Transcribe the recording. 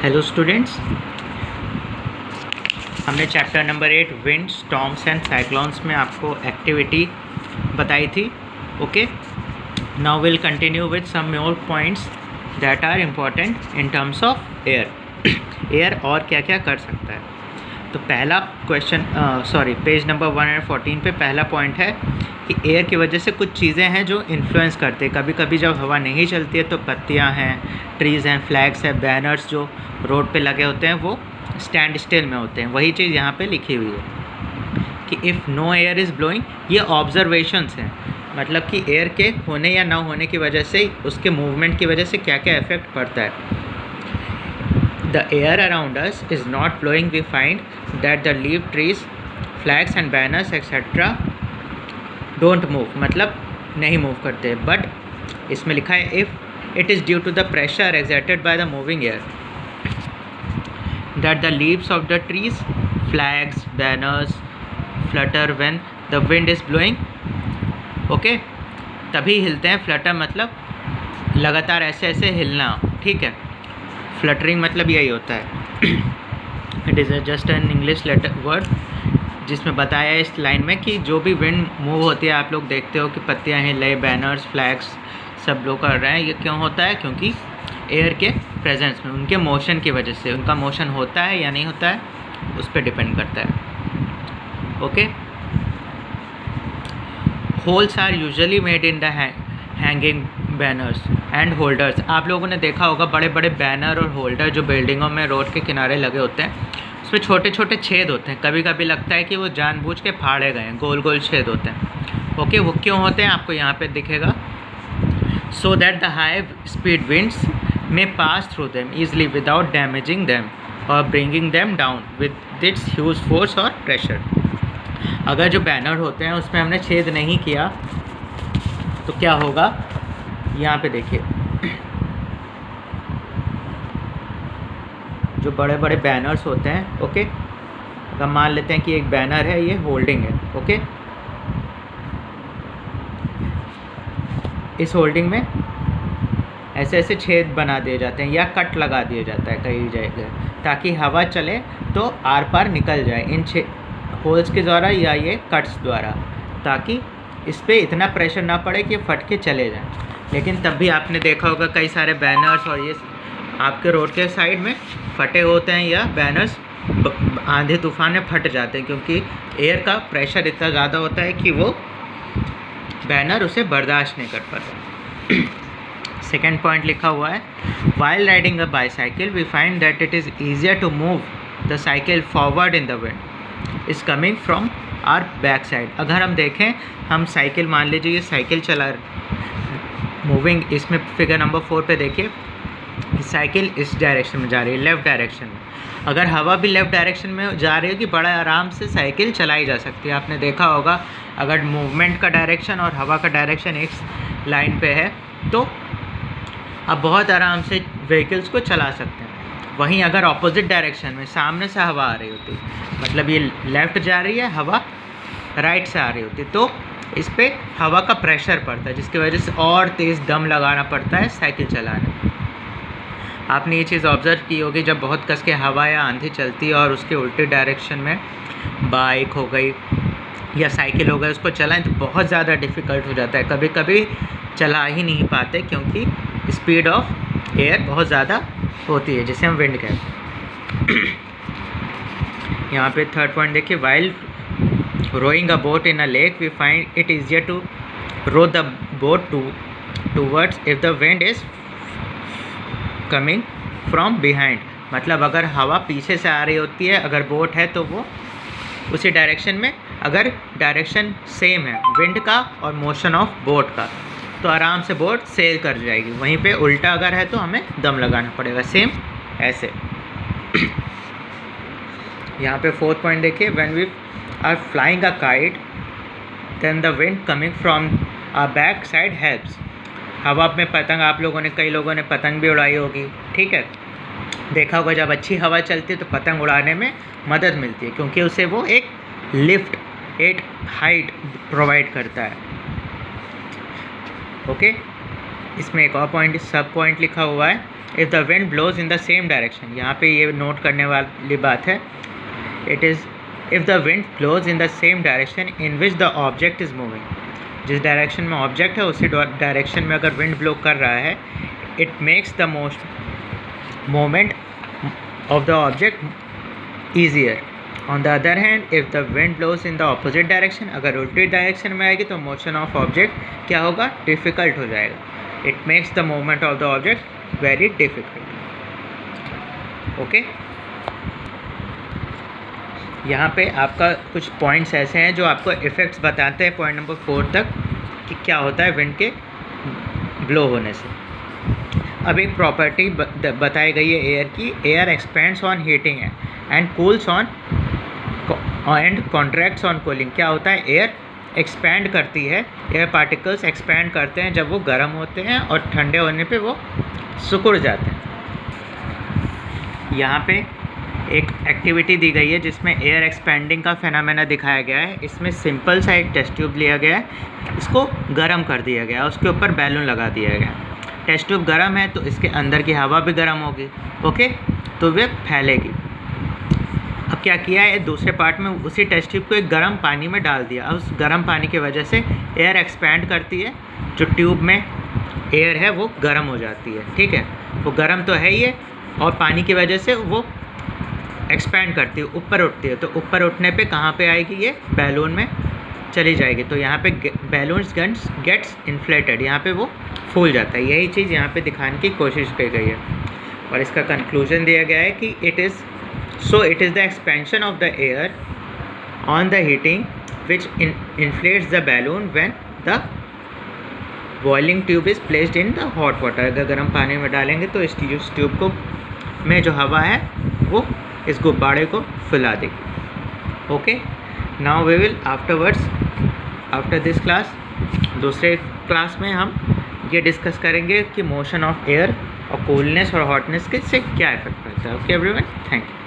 Hello students, हमने chapter number 8 wind storms and cyclones में आपको एक्टिविटी बताई थी. Okay, now will continue with some more points that are important in terms of air और क्या क्या कर सकता है. तो पहला क्वेश्चन पेज नंबर 114 पे पहला पॉइंट है कि एयर की वजह से कुछ चीज़ें हैं जो इन्फ्लुएंस करते हैं. कभी कभी जब हवा नहीं चलती है तो पत्तियां हैं, ट्रीज़ हैं, फ्लैग्स हैं, बैनर्स जो रोड पे लगे होते हैं वो स्टैंड स्टिल में होते हैं. वही चीज़ यहाँ पे लिखी हुई है कि if no air is blowing. ये ऑब्जर्वेशंस हैं, मतलब कि एयर के होने या ना होने की वजह से उसके मूवमेंट की वजह से क्या क्या इफेक्ट पड़ता है. The air around us is not blowing. We find that the leaf trees, flags and banners etc. don't move, मतलब नहीं मूव करते. बट इसमें लिखा है if it is due to the pressure exerted by the moving air that the leaves of the trees, flags, banners flutter when the wind is blowing. Okay, तभी हिलते हैं. Flutter मतलब लगातार ऐसे ऐसे हिलना, ठीक है. फ्लटरिंग मतलब यही होता है. It is just an English letter word जिसमें बताया है इस लाइन में कि जो भी विंड मूव होती है, आप लोग देखते हो कि पत्तियां हिले, बैनर्स, फ्लैग्स सब लोग कर रहे हैं. ये क्यों होता है? क्योंकि एयर के प्रेजेंस में, उनके मोशन की वजह से. उनका मोशन होता है या नहीं होता है उस पर डिपेंड करता है. Okay, holes are usually made in the hanging banners and holders. आप लोगों ने देखा होगा बड़े बड़े बैनर और होल्डर जो बिल्डिंगों में रोड के किनारे लगे होते हैं, उसमें छोटे छोटे छेद होते हैं. कभी कभी लगता है कि वो जानबूझ के फाड़े गए हैं, गोल गोल छेद होते हैं. ओके, वो क्यों होते हैं आपको यहाँ पे दिखेगा. So that the high speed winds may pass through them easily without damaging them और bringing them down with its huge force और प्रेशर. अगर जो बैनर होते हैं उसमें हमने छेद नहीं किया तो क्या होगा, यहाँ पे देखिए जो बड़े बड़े बैनर्स होते हैं. ओके, अगर मान लेते हैं कि एक बैनर है, ये होल्डिंग है. ओके, इस होल्डिंग में ऐसे ऐसे छेद बना दिए जाते हैं या कट लगा दिया जाता है कई जगह, ताकि हवा चले तो आर पार निकल जाए इन होल्स के द्वारा या ये कट्स द्वारा, ताकि इस पर इतना प्रेशर ना पड़े कि फट के चले जाएं. लेकिन तब भी आपने देखा होगा कई सारे बैनर्स और ये आपके रोड के साइड में फटे होते हैं या बैनर्स आंधी तूफान में फट जाते हैं, क्योंकि एयर का प्रेशर इतना ज़्यादा होता है कि वो बैनर उसे बर्दाश्त नहीं कर पाता. सेकेंड पॉइंट लिखा हुआ है, while riding a bicycle we find that it is easier to move the cycle forward in the wind is coming from our back side. अगर हम देखें, हम साइकिल, मान लीजिए ये साइकिल चला मूविंग, इसमें फिगर नंबर 4 पे देखिए साइकिल इस डायरेक्शन में जा रही है, लेफ़्ट डायरेक्शन में. अगर हवा भी लेफ़्ट डायरेक्शन में जा रही है कि बड़ा आराम से साइकिल चलाई जा सकती है. आपने देखा होगा अगर मूवमेंट का डायरेक्शन और हवा का डायरेक्शन एक लाइन पे है तो आप बहुत आराम से व्हीकल्स को चला सकते हैं. वहीं अगर ऑपोजिट डायरेक्शन में सामने से हवा आ रही होती, मतलब ये लेफ़्ट जा रही है, हवा राइट से आ रही होती, तो इस पर हवा का प्रेशर पड़ता है, जिसकी वजह से और तेज़ दम लगाना पड़ता है साइकिल चलाने में. आपने ये चीज़ ऑब्ज़र्व की होगी, जब बहुत कस के हवा या आंधी चलती है और उसके उल्टे डायरेक्शन में बाइक हो गई या साइकिल हो गई, उसको चलाएं तो बहुत ज़्यादा डिफ़िकल्ट हो जाता है. कभी कभी चला ही नहीं पाते क्योंकि स्पीड ऑफ एयर बहुत ज़्यादा होती है, जिसे हम विंड कहते हैं. यहाँ पे थर्ड पॉइंट देखिए, while rowing a boat in a lake we find it easier to row the boat towards if the wind is coming from behind. मतलब अगर हवा पीछे से आ रही होती है, अगर बोट है तो वो उसी डायरेक्शन में, अगर डायरेक्शन सेम है विंड का और मोशन ऑफ बोट का, तो आराम से बोट सेल कर जाएगी. वहीं पे उल्टा अगर है तो हमें दम लगाना पड़ेगा, सेम ऐसे. यहाँ पे फोर्थ पॉइंट देखिए, when we are flying a kite then the wind coming from our back side helps. हवा में पतंग, आप लोगों ने, कई लोगों ने पतंग भी उड़ाई होगी, ठीक है. देखा होगा जब अच्छी हवा चलती है तो पतंग उड़ाने में मदद मिलती है, क्योंकि उसे वो एक लिफ्ट, एक हाइट प्रोवाइड करता है. ओके, इसमें एक और पॉइंट, सब पॉइंट लिखा हुआ है if the wind blows in the same direction, यहाँ पे ये नोट करने वाली बात है, it is if the wind blows in the same direction in which the object is moving, जिस डायरेक्शन में ऑब्जेक्ट है उसी डायरेक्शन में अगर विंड ब्लो कर रहा है, it makes the moment of the object easier. On the other hand if the wind blows in the opposite direction, अगर उल्टी डायरेक्शन में आएगी तो मोशन ऑफ ऑब्जेक्ट क्या होगा, डिफ़िकल्ट हो जाएगा। It makes the movement of the object very difficult. Okay, यहाँ पे आपका कुछ पॉइंट्स ऐसे हैं जो आपको इफ़ेक्ट्स बताते हैं पॉइंट नंबर 4 तक कि क्या होता है विंड के ब्लो होने से। अब एक प्रॉपर्टी बताई गई है एयर की, air expends on heating and cools on and contracts on cooling. क्या होता है, एयर एक्सपैंड करती है, एयर पार्टिकल्स एक्सपैंड करते हैं जब वो गर्म होते हैं और ठंडे होने पे वो सिकुड़ जाते हैं। यहाँ पे एक एक्टिविटी दी गई है जिसमें एयर एक्सपैंडिंग का फेनोमेना दिखाया गया है। इसमें सिंपल सा एक टेस्ट ट्यूब लिया गया है, इसको गर्म कर दिया गया, उसके ऊपर बैलून लगा दिया गया। टेस्ट ट्यूब गर्म है तो इसके अंदर की हवा भी गर्म होगी, ओके, तो वे फैलेगी। अब क्या किया है, दूसरे पार्ट में उसी टेस्ट ट्यूब को एक गर्म पानी में डाल दिया। अब उस गर्म पानी की वजह से एयर एक्सपैंड करती है, जो ट्यूब में एयर है वो गर्म हो जाती है, ठीक है, वो गर्म तो है ही है, और पानी की वजह से वो एक्सपैंड करती है, ऊपर उठती है। तो ऊपर उठने पे कहाँ पे आएगी, ये बैलून में चली जाएगी। तो यहाँ पे बैलून्स गेट्स इन्फ्लेटेड, यहाँ पे वो फूल जाता है। यही चीज़ यहाँ पे दिखाने की कोशिश की गई है, और इसका कंक्लूजन दिया गया है कि it is the expansion of the air on the heating which inflates the balloon when the boiling tube is placed in the hot water. अगर गर्म पानी में डालेंगे तो इस ट्यूब को में जो हवा है वो इस गुब्बारे को फुला देगी। Okay, now we will after this class, दूसरे क्लास में हम ये डिस्कस करेंगे कि मोशन ऑफ एयर और कूलनेस और हॉटनेस के से क्या इफेक्ट पड़ता है। Okay everyone, thank you.